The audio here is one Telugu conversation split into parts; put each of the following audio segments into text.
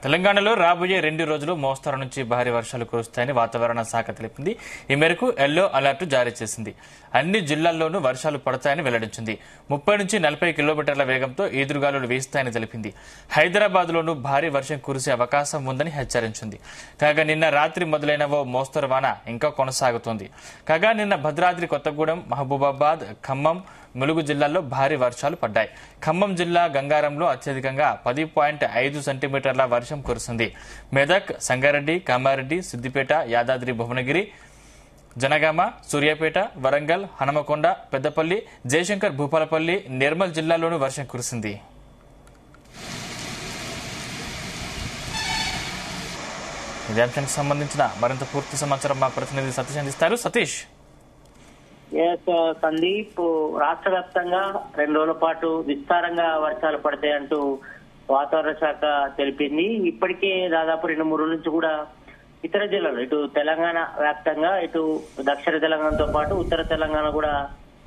తెలంగాణలో రాబోయే 2 రోజులు మోస్తరు నుంచి భారీ వర్షాలు కురుస్తాయని వాతావరణ శాఖ తెలిపింది. ఈ మేరకు ఎల్లో అలర్ట్ జారీ చేసింది. అన్ని జిల్లాల్లోనూ వర్షాలు పడతాయని వెల్లడించింది. 30 నుంచి 40 కిలోమీటర్ల వేగంతో ఈదురుగాలులు వీస్తాయని తెలిపింది. హైదరాబాద్లోనూ భారీ వర్షం కురిసే అవకాశం ఉందని హెచ్చరించింది. కాగా నిన్న రాత్రి మొదలైన ఓ మోస్తరు వాన ఇంకా కొనసాగుతోంది. కాగా నిన్న భద్రాద్రి కొత్తగూడెం, మహబూబాబాద్, ఖమ్మం, ములుగు జిల్లాల్లో భారీ వర్షాలు పడ్డాయి. ఖమ్మం జిల్లా గంగారంలో అత్యధికంగా 10.5 సెంటీమీటర్ల వర్షం కురిసింది. మెదక్, సంగారెడ్డి, కామారెడ్డి, సిద్దిపేట, యాదాద్రి భువనగిరి, జనగామ, సూర్యాపేట, వరంగల్, హనుమకొండ, పెద్దపల్లి, జయశంకర్ భూపాలపల్లి, నిర్మల్ జిల్లాల్లోనూ వర్షం కురిసింది. ఇదే అంశానికి సంబంధించిన మరింత పూర్తి సమాచారం మా ప్రతినిధి సతీష్ అందిస్తారు. సతీష్. సందీప్, రాష్ట్ర వ్యాప్తంగా 2 రోజుల పాటు విస్తారంగా వర్షాలు పడతాయంటూ వాతావరణ శాఖ తెలిపింది. ఇప్పటికే దాదాపు 2-3 రోజుల నుంచి కూడా ఇతర జిల్లాలు, ఇటు తెలంగాణ వ్యాప్తంగా, ఇటు దక్షిణ తెలంగాణతో పాటు ఉత్తర తెలంగాణ కూడా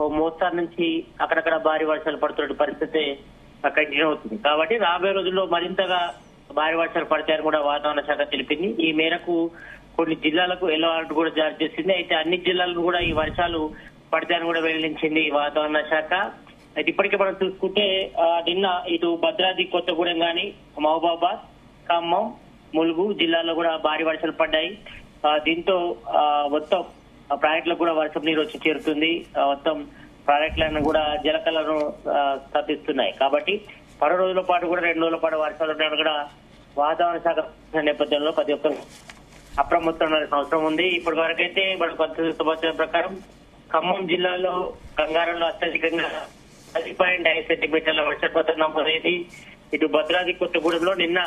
ఓ మోస్తారు నుంచి అక్కడక్కడ భారీ వర్షాలు పడుతున్న పరిస్థితి కంటిన్యూ అవుతుంది. కాబట్టి రాబోయే రోజుల్లో మరింతగా భారీ వర్షాలు పడతాయని కూడా వాతావరణ శాఖ తెలిపింది. ఈ మేరకు కొన్ని జిల్లాలకు ఎల్లో అలర్ట్ కూడా జారీ చేసింది. అయితే అన్ని జిల్లాలకు కూడా ఈ వర్షాలు పడతాయని కూడా వెల్లడించింది వాతావరణ శాఖ. అయితే ఇప్పటికే మనం చూసుకుంటే నిన్న ఇటు భద్రాద్రి కొత్తగూడెం గాని, మహబూబాబాద్, ఖమ్మం, ములుగు జిల్లాల్లో కూడా భారీ వర్షాలు పడ్డాయి. దీంతో మొత్తం ప్రాజెక్టులకు కూడా వర్షం నీరు వచ్చి చేరుతుంది. మొత్తం ప్రాజెక్టులను కూడా జలకలను తప్పిస్తున్నాయి. కాబట్టి 10 రోజుల పాటు కూడా 2 రోజుల పాటు వర్షాలు ఉన్నాయని కూడా వాతావరణ శాఖ నేపథ్యంలో ప్రతి ఒక్కరు అప్రమత్తం ఉండాల్సిన అవసరం ఉంది. ఇప్పటి వరకైతే మనకు కొంత సమాచారం ప్రకారం ఖమ్మం జిల్లాలో గంగారంలో అత్యధికంగా 10.5 సెంటీమీటర్ల వర్షపాతం నమోదైంది. ఇటు భద్రాద్రి కొత్తగూడెంలో నిన్న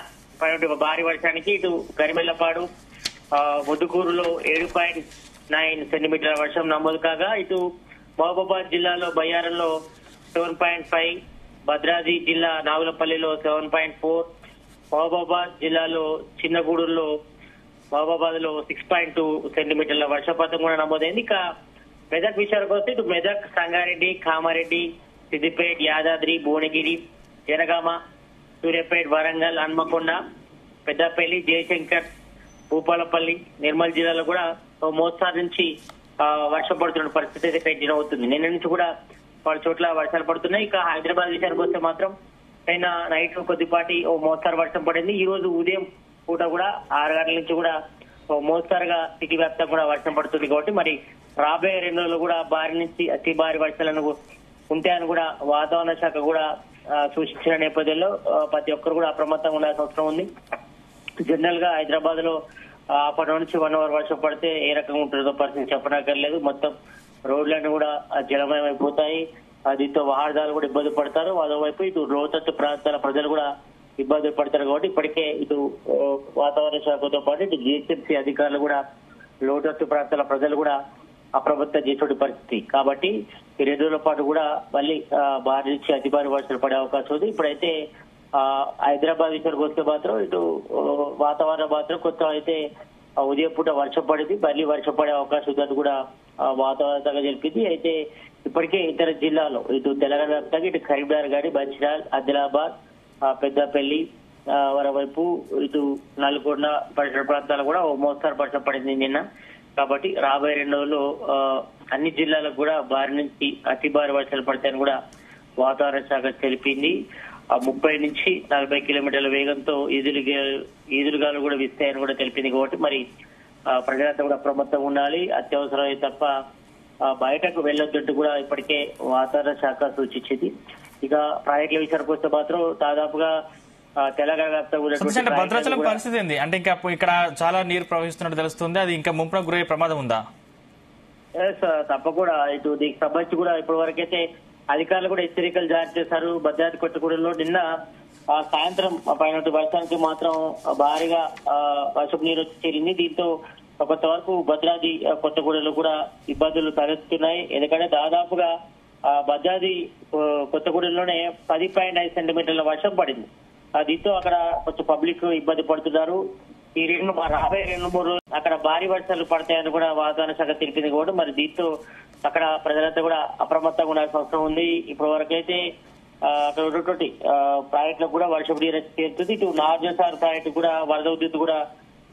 భారీ వర్షానికి ఇటు గరిమెల్లపాడు, ముదుకూరులో 7.9 సెంటీమీటర్ల వర్షం నమోదు కాగా, ఇటు మహబూబాబాద్ జిల్లాలో బయ్యారంలో 7.5, భద్రాద్రి జిల్లా నాగులపల్లిలో 7.4, మహబూబాబాద్ జిల్లాలో చిన్నగూడూరులో మహబూబాబాద్ లో 6.2 సెంటీమీటర్ల వర్షపాతం కూడా నమోదైంది. ఇక మెదక్ విషయానికి వస్తే ఇటు మెదక్, సంగారెడ్డి, కామారెడ్డి, సిద్దిపేట, యాదాద్రి, భువనగిరి, జనగామ, సూర్యాపేట, వరంగల్, హన్మకొండ, పెద్దపల్లి, జయశంకర్, భూపాలపల్లి, నిర్మల్ జిల్లాలో కూడా మోస్తారు నుంచి వర్షం పడుతున్న పరిస్థితి అయితే కంటిన్యూ అవుతుంది. నిన్న నుంచి కూడా పలు చోట్ల వర్షాలు పడుతున్నాయి. ఇక హైదరాబాద్ విషయానికి వస్తే మాత్రం నిన్న నైట్ కొద్దిపాటి మోస్తారు వర్షం పడింది. ఈ రోజు ఉదయం పూట కూడా 6 గంటల నుంచి కూడా మోస్తారుగా సిటీ వ్యాప్తంగా కూడా వర్షం పడుతుంది. కాబట్టి మరి రాబోయే 2 రోజులు కూడా భారీ నుంచి అతి భారీ వర్షాలను ఉంటాయని కూడా వాతావరణ శాఖ కూడా సూచించిన నేపథ్యంలో ప్రతి ఒక్కరు కూడా అప్రమత్తంగా ఉండాల్సిన అవసరం ఉంది. జనరల్ గా హైదరాబాద్ లో అప్పటి నుంచి 1 అవర్ వర్షం పడితే ఏ రకంగా ఉంటుందో పరిస్థితి చెప్పనక్కర్లేదు. మొత్తం రోడ్లన్నీ కూడా జలమయం అయిపోతాయి. దీంతో వాహనదారులు కూడా ఇబ్బంది పడతారు. అదోవైపు ఇటు లోతట్టు ప్రాంతాల ప్రజలు కూడా ఇబ్బందులు పడతారు. కాబట్టి ఇప్పటికే ఇటు వాతావరణ శాఖతో పాటు ఇటు జిహెచ్ఎంసీ అధికారులు కూడా లోతట్టు ప్రాంతాల ప్రజలు కూడా అప్రమత్తం చేసే పరిస్థితి. కాబట్టి ఈ 2 రోజుల పాటు కూడా మళ్ళీ భారీ నుంచి అతి భారీ వర్షాలు పడే అవకాశం ఉంది. ఇప్పుడైతే హైదరాబాద్ విషయానికి వస్తే మాత్రం ఇటు వాతావరణం మాత్రం కొంత అయితే ఉదయం పూట వర్షం పడింది, మళ్ళీ వర్షం పడే అవకాశం ఉందని కూడా వాతావరణ శాఖ తెలిపింది. అయితే ఇప్పటికే ఇతర జిల్లాలో ఇటు తెలంగాణ వ్యాప్తంగా ఇటు కరీంనగర్ గాని, మంచిర్యాల, ఆదిలాబాద్, పెద్దపల్లి, మరోవైపు ఇటు నల్గొండ పరిసర ప్రాంతాలు కూడా మోస్తారు వర్షం పడింది నిన్న. కాబట్టి రాబోయే 2 రోజులు అన్ని జిల్లాలకు కూడా భారీ నుంచి అతి భారీ వర్షాలు పడతాయని కూడా వాతావరణ శాఖ తెలిపింది. 30 నుంచి 40 కిలోమీటర్ల వేగంతో ఈదురుగాలు కూడా వీస్తాయని కూడా తెలిపింది. కాబట్టి మరి ప్రజలంతా కూడా అప్రమత్తంగా ఉండాలి. అత్యవసరం తప్ప బయటకు వెళ్లొద్దంటూ కూడా ఇప్పటికే వాతావరణ శాఖ సూచించింది. ఇక ప్రాజెక్టుల విషయానికి వస్తే మాత్రం దాదాపుగా తెలంగాణ వ్యాప్తంగా భద్రాచలం పరిస్థితి ఏంది అంటే ఇంకా ఇక్కడ చాలా నీరు ప్రవహిస్తున్నట్టు తెలుస్తుంది. అది ఇంకా ముంపున గురయ్యే ప్రమాదం ఉందా? తప్పకుండా ఇటు దీనికి సంబంధించి కూడా ఇప్పటి వరకైతే అధికారులు కూడా హెచ్చరికలు జారీ చేశారు. భద్రాద్రి కొత్తగూడెంలో నిన్న సాయంత్రం పైన వర్షానికి మాత్రం భారీగా వర్షపు నీరు వచ్చి చేరింది. దీంతో కొంతవరకు భద్రాద్రి కొత్తగూడెంలో కూడా ఇబ్బందులు తలెత్తుతున్నాయి. ఎందుకంటే దాదాపుగా భద్రాద్రి కొత్తగూడెంలోనే 10.5 సెంటీమీటర్ల వర్షం పడింది. దీంతో అక్కడ కొంచెం పబ్లిక్ ఇబ్బంది పడుతున్నారు. ఈ రాబోయే 2-3 రోజులు అక్కడ భారీ వర్షాలు పడతాయని కూడా వాతావరణ శాఖ తెలిపింది. కూడా మరి దీంతో అక్కడ ప్రజలంతా కూడా అప్రమత్తంగా ఉండాల్సిన అవసరం ఉంది. ఇప్పటి వరకైతే అక్కడ ఉన్నటువంటి ప్రాజెక్టులకు కూడా వర్షపు నీరు చేరుతుంది. ఇటు నాగార్జునసాగర్ ప్రాజెక్టు కూడా వరద ఉధృతి కూడా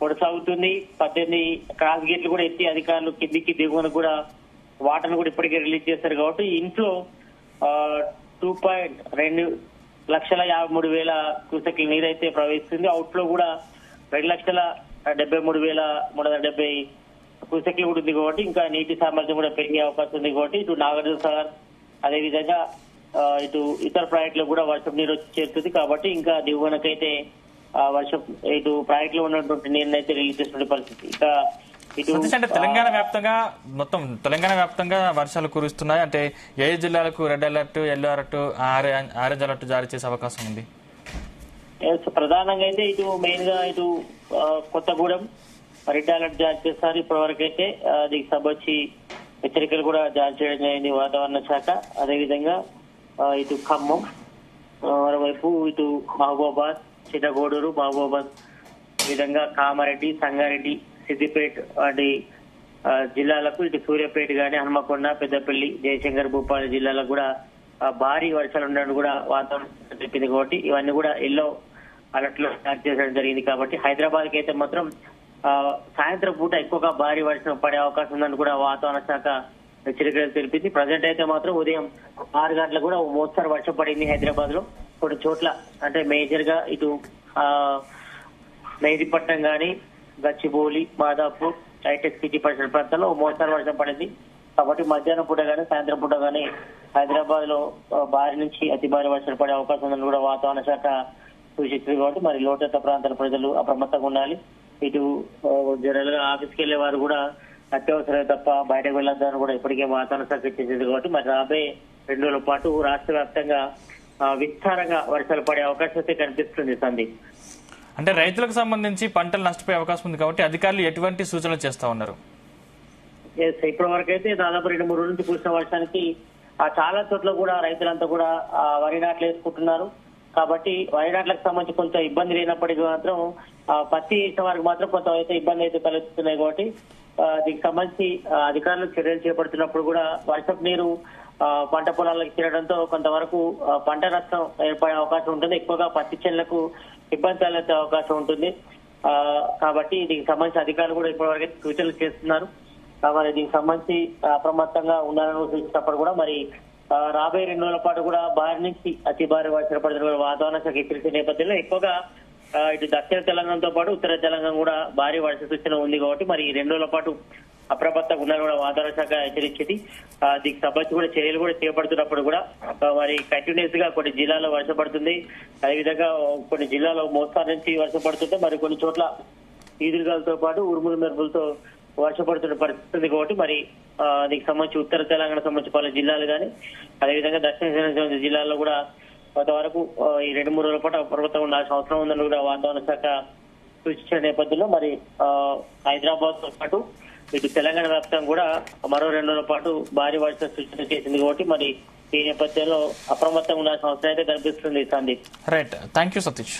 కొనసాగుతుంది. 18 క్రాస్ గేట్లు కూడా ఎత్తి అధికారులు కిందికి దిగువన కూడా వాటర్ను కూడా ఇప్పటికే రిలీజ్ చేశారు. కాబట్టి ఇంట్లో 2,53,000 క్యూసెక్ల నీరు అయితే ప్రవహిస్తుంది. అవుట్ లో కూడా 2,73,370 క్యూసెక్లు కూడా ఉంది. కాబట్టి ఇంకా నీటి సామర్థ్యం కూడా పెరిగే అవకాశం ఉంది. కాబట్టి ఇటు నాగార్జునసాగర్ అదేవిధంగా ఇటు ఇతర ప్రాజెక్టులకు కూడా వర్షపు నీరు వచ్చి చేరుతుంది. కాబట్టి ఇంకా దిగువనకైతే వర్షం ఇటు ప్రాజెక్టులో ఉన్నటువంటి నీరుని అయితే రిలీజ్ చేసిన పరిస్థితి. ఇంకా అంటే తెలంగాణ వ్యాప్తంగా వర్షాలు కురుస్తున్నాయి. అంటే ఏ జిల్లాలకు red alert, yellow alert, orange alert జారీ చేసే అవకాశం ఉంది? ప్రధానంగా అయితే ఇటు మెయిన్ గా ఇటు కొత్తగూడెం రెడ్ అలర్ట్ జారీ చేస్తారు. ఇప్పటి వరకు అయితే దీనికి సంబంధించి హెచ్చరికలు కూడా జారీ చేయడం జరిగింది వాతావరణ శాఖ. అదేవిధంగా ఇటు ఖమ్మం, మరోవైపు ఇటు మహబూబాబాద్, చిట్టగూడూరు, మహబూబాబాద్, ఈ విధంగా కామారెడ్డి, సంగారెడ్డి, సిద్దిపేట వంటి జిల్లాలకు, ఇటు సూర్యాపేట గానీ, హనుమకొండ, పెద్దపల్లి, జయశంకర్, భూపాలి జిల్లాలకు కూడా భారీ వర్షాలు ఉన్నట్టు కూడా వాతావరణం చెప్పింది. కాబట్టి ఇవన్నీ కూడా ఎల్లో అలర్ట్ లో జారీ చేయడం జరిగింది. కాబట్టి హైదరాబాద్ కి అయితే మాత్రం సాయంత్రం పూట ఎక్కువగా భారీ వర్షం పడే అవకాశం ఉందని కూడా వాతావరణ శాఖ హెచ్చరికలు తెలిపింది. ప్రజెంట్ అయితే మాత్రం ఉదయం 6 గంటలకు కూడా మోస్తరు వర్షం పడింది హైదరాబాద్ లో. కొన్ని చోట్ల అంటే మేజర్ గా ఇటు మెహదీపట్నం గానీ, గచ్చిబౌలి, మాదాపూర్, హైటెక్ సిటీ పరిసర ప్రాంతాల్లో మోస్తరు వర్షం పడింది. కాబట్టి మధ్యాహ్నం పూట గానీ, సాయంత్రం పూట గానీ హైదరాబాద్ లో భారీ నుంచి అతి భారీ వర్షాలు పడే అవకాశం ఉందని కూడా వాతావరణ శాఖ సూచిస్తుంది. కాబట్టి మరి లోతట్టు ప్రాంతాల ప్రజలు అప్రమత్తంగా ఉండాలి. ఇటు జనరల్ గా ఆఫీస్కి వెళ్లే వారు కూడా అత్యవసరం తప్ప బయటకు వెళ్లొద్దని కూడా ఇప్పటికే వాతావరణ శాఖ ఇచ్చేసింది. కాబట్టి మరి రాబోయే 2 రోజుల పాటు రాష్ట్ర వ్యాప్తంగా విస్తారంగా వర్షాలు పడే అవకాశం అయితే కనిపిస్తుంది. సందీప్, అంటే రైతులకు సంబంధించి పంటలు నష్టపోయే అవకాశం ఉంది. కాబట్టి అధికారులు ఎటువంటి సూచనలు చేస్తా ఉన్నారు? ఇప్పటి వరకు అయితే దాదాపు 2-3 రోజుల నుంచి కురిసిన వర్షానికి చాలా చోట్ల కూడా రైతులంతా కూడా వరి నాట్లు వేసుకుంటున్నారు. కాబట్టి వరి నాట్లకు సంబంధించి కొంత ఇబ్బంది లేనప్పటికీ మాత్రం పత్తి వేసిన వారికి మాత్రం కొంత అయితే ఇబ్బంది అయితే తలెత్తుతున్నాయి. కాబట్టి దీనికి సంబంధించి అధికారులు చర్యలు చేపడుతున్నప్పుడు కూడా వర్షపు నీరు పంట పొలాలకు చేరడంతో కొంతవరకు పంట నష్టం ఏర్పడే అవకాశం ఉంటుంది. ఎక్కువగా పత్తి చేనులకు ఇబ్బంది తలెత్తే అవకాశం ఉంటుంది. కాబట్టి దీనికి సంబంధించి అధికారులు కూడా ఇప్పటివరకు సూచనలు చేస్తున్నారు. మరి దీనికి సంబంధించి అప్రమత్తంగా ఉండాలని సూచించినప్పుడు కూడా మరి రాబోయే 2 రోజుల పాటు కూడా భారీ నుంచి అతి భారీ వర్షాలు పడుతున్న వాతావరణ శాఖ హెచ్చరించిన నేపథ్యంలో ఎక్కువగా ఇటు దక్షిణ తెలంగాణతో పాటు ఉత్తర తెలంగాణ కూడా భారీ వర్ష సూచన ఉంది. కాబట్టి మరి 2 రోజుల పాటు అప్రమత్తంగా ఉండాలని కూడా వాతావరణ శాఖ హెచ్చరించింది. దీనికి సంబంధించి కూడా చర్యలు కూడా చేపడుతున్నప్పుడు కూడా మరి కంటిన్యూస్ గా కొన్ని జిల్లాల్లో వర్షం పడుతుంది. అదేవిధంగా కొన్ని జిల్లాలో మోస్తారు నుంచి వర్షం పడుతుంటే మరి కొన్ని చోట్ల ఈదురుగాలతో పాటు ఉరుములు మెరుపులతో వర్షం పడుతున్న పరిస్థితి ఉంది. కాబట్టి మరి దీనికి సంబంధించి ఉత్తర తెలంగాణ సంబంధించి పలు జిల్లాలు కానీ అదేవిధంగా దక్షిణ తెలంగాణ జిల్లాల్లో కూడా కొంతవరకు ఈ 2-3 రోజుల పాటు అప్రమత్తంగా ఉండాల్సిన అవసరం ఉందని కూడా వాతావరణ శాఖ సూచించిన నేపథ్యంలో మరి హైదరాబాద్ తో పాటు ఇటు తెలంగాణ వ్యాప్తంగా కూడా మరో 2 రోజుల పాటు భారీ వర్షం సూచన చేసింది. కాబట్టి మరి ఈ నేపథ్యంలో అప్రమత్తంగా ఉండాల్సిన అవసరం అయితే కనిపిస్తుంది. Sandeep, right, thank you Satish.